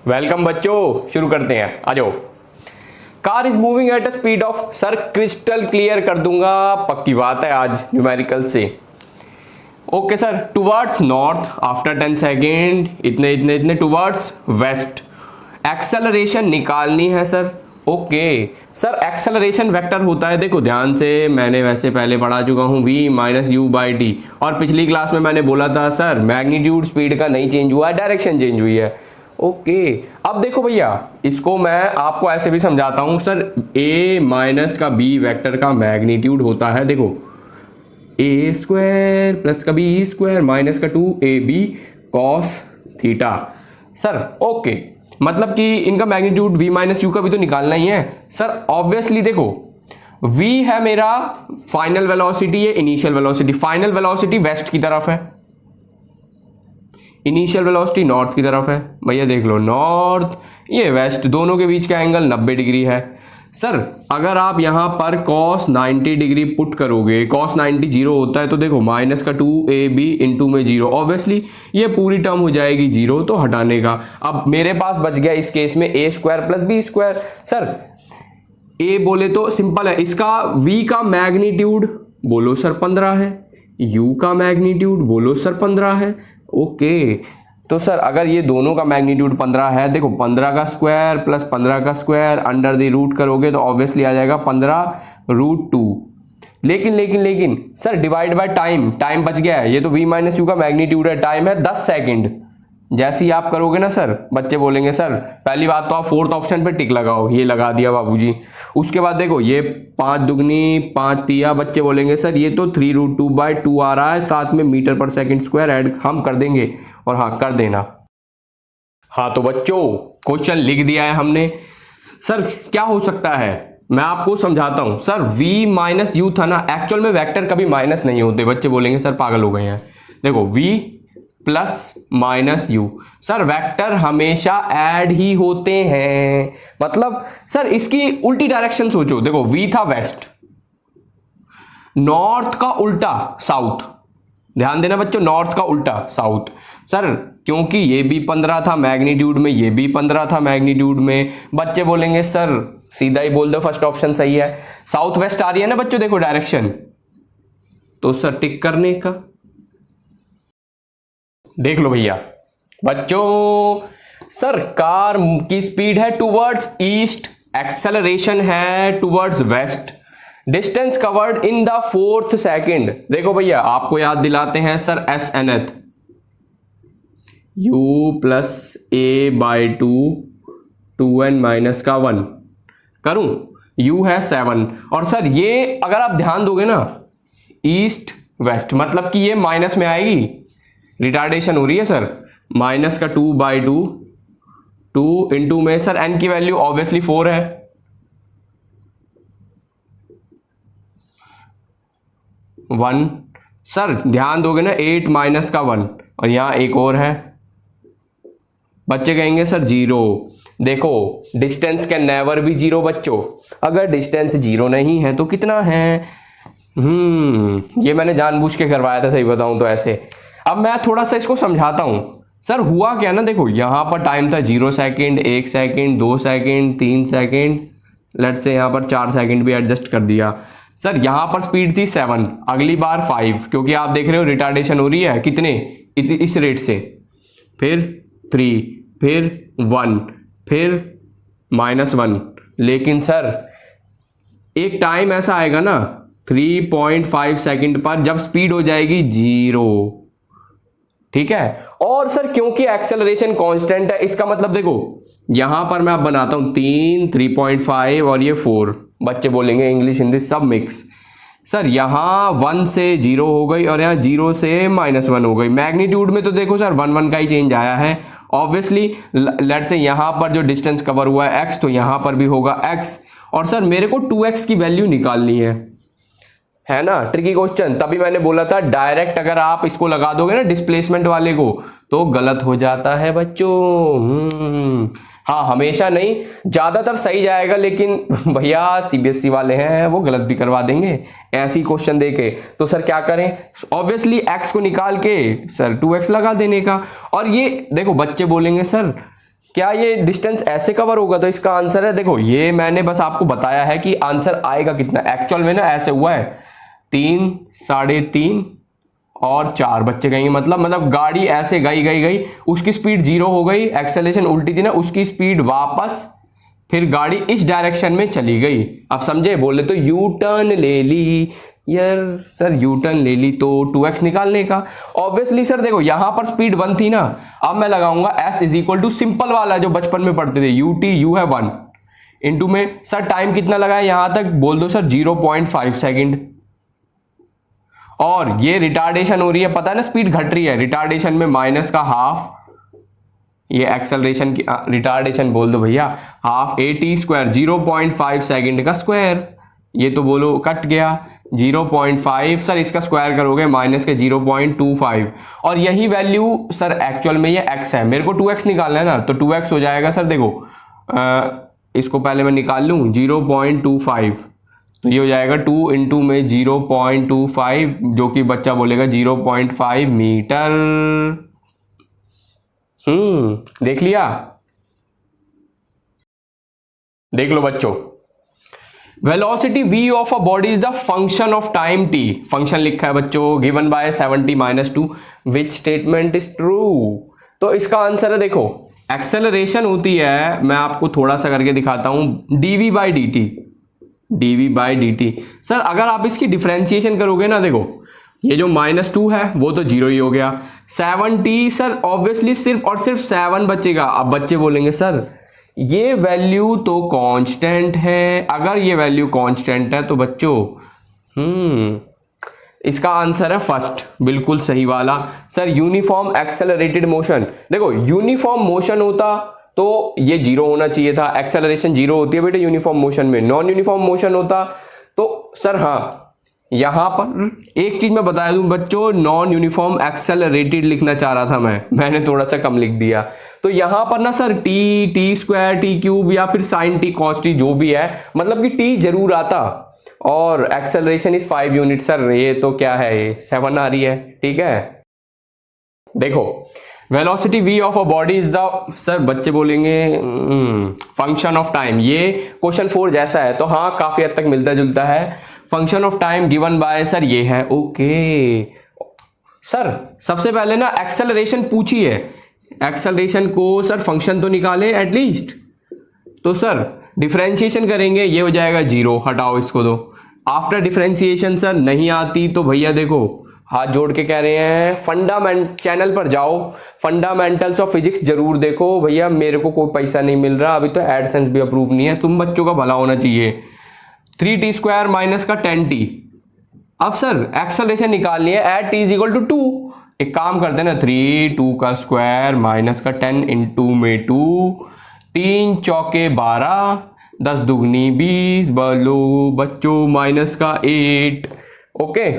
Welcome बच्चों, शुरू करते हैं। आ जाओ। Car is moving at a speed of, sir crystal clear कर दूंगा, पक्की बात है आज न्यूमेरिकल से। Okay sir, towards north after 10 second, इतने इतने इतने टुवर्ड्स वेस्ट। एक्सेलरेशन निकालनी है sir. Okay sir, acceleration vector होता है, देखो ध्यान से, मैंने वैसे पहले पढ़ा चुका हूँ, v minus you by T. और पिछली क्लास में मैंने बोला था सर मैग्नीट्यूड स्पीड का नहीं चेंज हुआ है, डायरेक्शन चेंज हुई है। ओके अब देखो भैया, इसको मैं आपको ऐसे भी समझाता हूं सर। a माइनस का b वेक्टर का मैग्नीट्यूड होता है, देखो a स्क्वायर प्लस का b स्क्वायर माइनस का 2ab cos theta. Sir okay, मतलब कि इनका मैग्नीट्यूड v माइनस यू का भी तो निकालना ही है सर। ऑब्वियसली देखो, v है मेरा फाइनल वेलोसिटी, ये initial velocity. Final velocity west की तरफ है, इनिशियल वेलोसिटी नॉर्थ की तरफ है। भैया देख लो, नॉर्थ ये वेस्ट, दोनों के बीच का एंगल 90 डिग्री है। सर अगर आप यहाँ पर cos 90 डिग्री पुट करोगे, cos 90 जीरो होता है, तो देखो माइनस का 2ab इंटू में जीरो, ऑब्वियसली ये पूरी टर्म हो जाएगी जीरो, तो हटाने का। अब मेरे पास बच गया इस केस में a square plus b square. Sir a बोले तो सिंपल है, इसका v का मैग्नीट्यूड बोलो सर 15 है, u का मैग्नीट्यूड बोलो सर 15 है। ओके तो सर अगर ये दोनों का मैग्नीट्यूड 15 है, देखो 15 का स्क्वायर प्लस 15 का स्क्वायर अंडर द रूट करोगे तो ऑब्वियसली आ जाएगा 15√2। लेकिन sir divide by time, time बच गया है, ये तो v माइनस यू का मैग्नीट्यूड है, टाइम है 10 सेकेंड। जैसे ही आप करोगे ना सर, बच्चे बोलेंगे सर पहली बात तो आप फोर्थ ऑप्शन पे टिक लगाओ, ये लगा दिया बाबूजी। उसके बाद देखो ये 5 दुगनी 5 तिया, बच्चे बोलेंगे सर ये तो 3√2/2 आ रहा है, साथ में मीटर पर सेकंड स्क्वायर ऐड हम कर देंगे, और हाँ कर देना। हाँ तो बच्चों क्वेश्चन लिख दिया है हमने। सर क्या हो सकता है, मैं आपको समझाता हूं। सर v माइनस यू था ना, एक्चुअल में वेक्टर कभी माइनस नहीं होते, बच्चे बोलेंगे सर पागल हो गए हैं। देखो v plus minus you, sir vector हमेशा ऐड ही होते हैं। मतलब सर इसकी उल्टी डायरेक्शन सोचो, देखो v था वेस्ट, नॉर्थ का उल्टा साउथ, ध्यान देना बच्चों, नॉर्थ का उल्टा साउथ। सर क्योंकि ये भी 15 था मैग्नीट्यूड में, ये भी 15 था मैग्नीट्यूड में, बच्चे बोलेंगे सर सीधा ही बोल दो फर्स्ट ऑप्शन सही है। साउथ वेस्ट आ रही है ना बच्चों, देखो डायरेक्शन, तो सर टिक करने का। देख लो भैया बच्चों, सर कार की स्पीड है टुवर्ड्स ईस्ट, एक्सेलरेशन है towards waste, distance covered in the 4th second. देखो भैया आपको याद दिलाते हैं sir S nth, u plus a/2 2n minus का 1 करूं, u है 7। और सर ये अगर आप ध्यान दोगे ना, ईस्ट वेस्ट, मतलब कि ये माइनस में आएगी, रिटार्डेशन हो रही है सर। माइनस का 2/2, 2 इंटू में सर n की वैल्यू ऑब्वियसली 4 है, 1। सर ध्यान दोगे ना, 8 माइनस का 1, और यहां एक और है, बच्चे कहेंगे सर 0। देखो डिस्टेंस कैन नेवर बी 0 बच्चों, अगर डिस्टेंस 0 नहीं है तो कितना है। ये मैंने जानबूझ के करवाया था, सही बताऊं तो ऐसे। अब मैं थोड़ा सा इसको समझाता हूं। सर हुआ क्या ना, देखो यहां पर टाइम था 0 second, 1 second, 2 second, 3 second, let's say यहां पर 4 सेकेंड भी एडजस्ट कर दिया। सर यहां पर स्पीड थी 7, अगली बार 5, क्योंकि आप देख रहे हो रिटार्डेशन हो रही है कितने, इस रेट से, फिर 3, फिर 1, फिर -1। लेकिन सर एक टाइम ऐसा आएगा ना 3.5 सेकेंड पर, जब स्पीड हो जाएगी 0, ठीक है। और सर क्योंकि एक्सेलरेशन कांस्टेंट है, इसका मतलब देखो यहां पर मैं अब बनाता हूं 3, 3.5 और ये 4, बच्चे बोलेंगे इंग्लिश हिंदी सब मिक्स। सर यहां 1 से 0 हो गई, और यहां 0 से -1 हो गई। मैग्नीट्यूड में तो देखो सर 1 का ही चेंज आया है, ऑब्वियसली। लेट्स से यहां पर जो डिस्टेंस कवर हुआ है x, तो यहां पर भी होगा x। और सर मेरे को 2x की वैल्यू निकालनी है ना, ट्रिकी क्वेश्चन। तभी मैंने बोला था डायरेक्ट अगर आप इसको लगा दोगे ना डिस्प्लेसमेंट वाले को, तो गलत हो जाता है बच्चों। हाँ हमेशा नहीं, ज्यादातर सही जाएगा, लेकिन भैया सीबीएसई वाले हैं वो गलत भी करवा देंगे ऐसी क्वेश्चन देके। तो सर क्या करें, ऑब्वियसली x को निकाल के सर 2x लगा देने का। और ये देखो बच्चे बोलेंगे सर क्या ये डिस्टेंस ऐसे कवर होगा? तो इसका आंसर है, देखो ये मैंने बस आपको बताया है कि आंसर आएगा कितना। एक्चुअल में ना ऐसे हुआ है 3, 3.5 और 4 बच्चे गएंगे, मतलब गाड़ी ऐसे गई, उसकी स्पीड 0 हो गई, एक्सेलरेशन उल्टी थी ना, उसकी स्पीड वापस, फिर गाड़ी इस डायरेक्शन में चली गई। अब समझे? बोले तो यू टर्न ले ली यार सर, यू टर्न ले ली तो 2x निकालने का। ऑब्वियसली सर देखो यहां पर स्पीड 1 थी ना, अब मैं लगाऊंगा s is equal to simple वाला जो बचपन में पढ़ते थे, u है 1 इंटू में सर टाइम कितना लगा है यहां तक, बोल दो सर 0.5 सेकेंड। और ये रिटार्डेशन हो रही है, पता है ना स्पीड घट रही है, रिटार्डेशन में माइनस का हाफ, ये एक्सेलरेशन की रिटार्डेशन बोल दो भैया, हाफ AT², 0.5 सेकेंड का स्क्वायर। ये तो बोलो कट गया 0.5 सर, इसका स्क्वायर करोगे माइनस के 0.25, और यही वैल्यू सर एक्चुअल में ये x है, मेरे को 2x निकालना है ना, तो 2x हो जाएगा सर। देखो इसको पहले मैं निकाल लूँ 0.25, तो ये हो जाएगा 2 इंटू में 0.25, जो कि बच्चा बोलेगा 0.5 मीटर। देख लिया? देख लो बच्चों, velocity v of a body is the function of time t। Function लिखा है बच्चों, given by 70-2, which statement is true? तो इसका आंसर है, देखो एक्सेलरेशन होती है, मैं आपको थोड़ा सा करके दिखाता हूं, dv/dt। सर अगर आप इसकी डिफरेंशिएशन करोगे ना, देखो ये जो -2 है वो तो 0 ही हो गया, 7t सर ऑब्वियसली सिर्फ और सिर्फ 7 बचेगा। अब बच्चे बोलेंगे सर ये वैल्यू तो कांस्टेंट है, अगर ये वैल्यू कांस्टेंट है तो बच्चों इसका आंसर है फर्स्ट, बिल्कुल सही वाला सर, यूनिफॉर्म एक्सेलरेटेड मोशन। देखो यूनिफॉर्म मोशन होता तो ये 0 होना चाहिए था, एक्सेलरेशन 0 होती है बेटा यूनिफॉर्म मोशन में, नॉन यूनिफॉर्म मोशन होता तो सर हाँ, यहां पर एक चीज मैं बता दूं बच्चों, नॉन यूनिफॉर्म एक्सेलरेटेड लिखना चाह रहा था मैंने थोड़ा सा कम लिख दिया। तो यहां पर ना सर t², t³ या फिर sin t cos t जो भी है, मतलब कि t जरूर आता, और एक्सेलरेशन इज 5 यूनिट। सर ये तो क्या है, ये 7 आ रही है, ठीक है। देखो velocity v of a body is the, sir बच्चे बोलेंगे फंक्शन ऑफ टाइम, ये क्वेश्चन 4 जैसा है, तो हाँ काफी हद तक मिलता जुलता है। Function of time given by sir ये है, ओके सर। सबसे पहले ना एक्सेलरेशन पूछी है, एक्सेलरेशन को सर फंक्शन तो निकाले एटलीस्ट, तो सर डिफरेंशिएशन करेंगे, ये हो जाएगा 0, हटाओ इसको दो। आफ्टर डिफरेंशिएशन सर नहीं आती तो भैया देखो हाथ जोड़ के कह रहे हैं फंडामेंट चैनल पर जाओ, फंडामेंटल्स ऑफ फिजिक्स जरूर देखो भैया, मेरे को कोई पैसा नहीं मिल रहा, अभी तो एडसेंस भी अप्रूव नहीं है, तुम बच्चों का भला होना चाहिए। 3t² माइनस का 10t। अब सर एक्सेलरेशन निकालनी है at t is equal to 2, एक काम करते हैं ना, 3 2 का स्क्वायर माइनस का 10 इंटू में 2, 3 चौके 12, 10 दुगनी 20, बोलो बच्चों माइनस का 8। ओके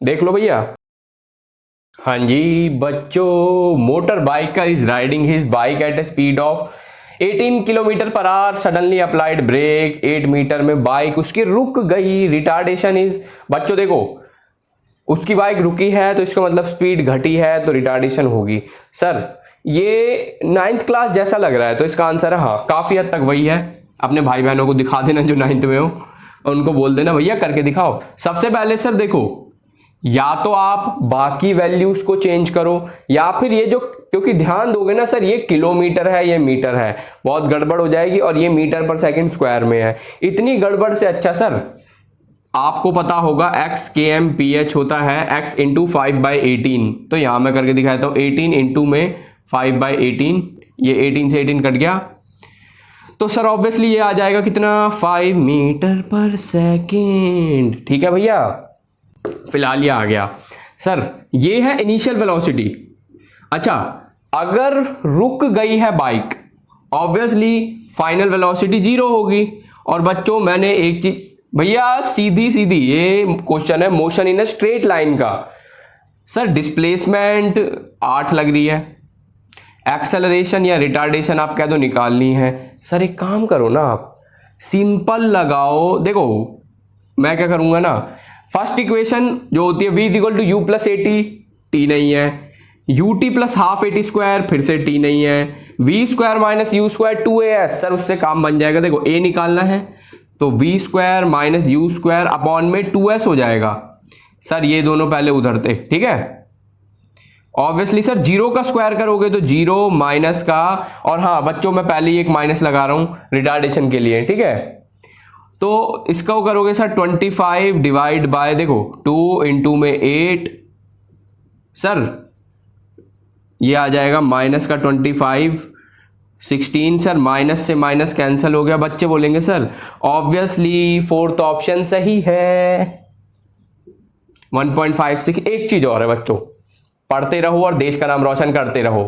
देख लो भैया। हाँ जी बच्चों, motor biker is riding his bike at a speed of 18 kilometre per hour, suddenly applied brake, 8 metre में बाइक उसकी रुक गई, रिटार्डेशन इज, बच्चों देखो उसकी बाइक रुकी है तो इसका मतलब स्पीड घटी है, तो रिटार्डेशन होगी। सर ये 9th क्लास जैसा लग रहा है, तो इसका आंसर है हाँ, काफी हद तक वही है। अपने भाई बहनों को दिखा देना जो 9th में हो, और उनको बोल देना भैया करके दिखाओ। सबसे पहले सर देखो, या तो आप बाकी वैल्यूज को चेंज करो, या फिर ये जो, क्योंकि ध्यान दोगे ना सर ये किलोमीटर है ये मीटर है, बहुत गड़बड़ हो जाएगी, और ये मीटर पर सेकंड स्क्वायर में है, इतनी गड़बड़ से अच्छा सर आपको पता होगा x kmph होता है x इंटू 5/18, तो यहां मैं करके दिखाता हूं, 18 इंटू में 5/18, ये 18 से 18 कट गया, तो सर ऑब्वियसली ये आ जाएगा कितना, 5 मीटर पर सेकेंड। ठीक है भैया, फिलहाल ये आ गया। सर ये है इनिशियल वेलोसिटी। अच्छा अगर रुक गई है बाइक, ऑब्वियसली फाइनल वेलोसिटी 0 होगी। और बच्चों मैंने एक चीज भैया, सीधी सीधी ये क्वेश्चन है motion in a straight line का। सर डिस्प्लेसमेंट 8 लग रही है, एक्सेलरेशन या रिटार्डेशन आप कह दो निकालनी है। सर एक काम करो ना, आप सिंपल लगाओ। देखो मैं क्या करूंगा ना, फर्स्ट इक्वेशन जो होती है v equal to u plus a t, t नहीं है, u t plus half a t square, फिर से टी नहीं है, v square minus u square 2as, sir उससे काम बन जाएगा। देखो ए निकालना है तो v square minus u square upon में 2s हो जाएगा। सर ये दोनों पहले उधर थे, ठीक है। ऑब्वियसली सर जीरो का स्क्वायर करोगे तो जीरो माइनस का, और हाँ बच्चों मैं पहले ही एक माइनस लगा रहा हूं रिटार्डेशन के लिए, ठीक है। तो इसका वो करोगे सर 25 डिवाइड बाय, देखो 2 इंटू में 8, सर ये आ जाएगा माइनस का 25, 16, सर माइनस से माइनस कैंसिल हो गया। बच्चे बोलेंगे सर ऑब्वियसली फोर्थ ऑप्शन सही है 1.56। एक चीज और है बच्चों, पढ़ते रहो और देश का नाम रोशन करते रहो।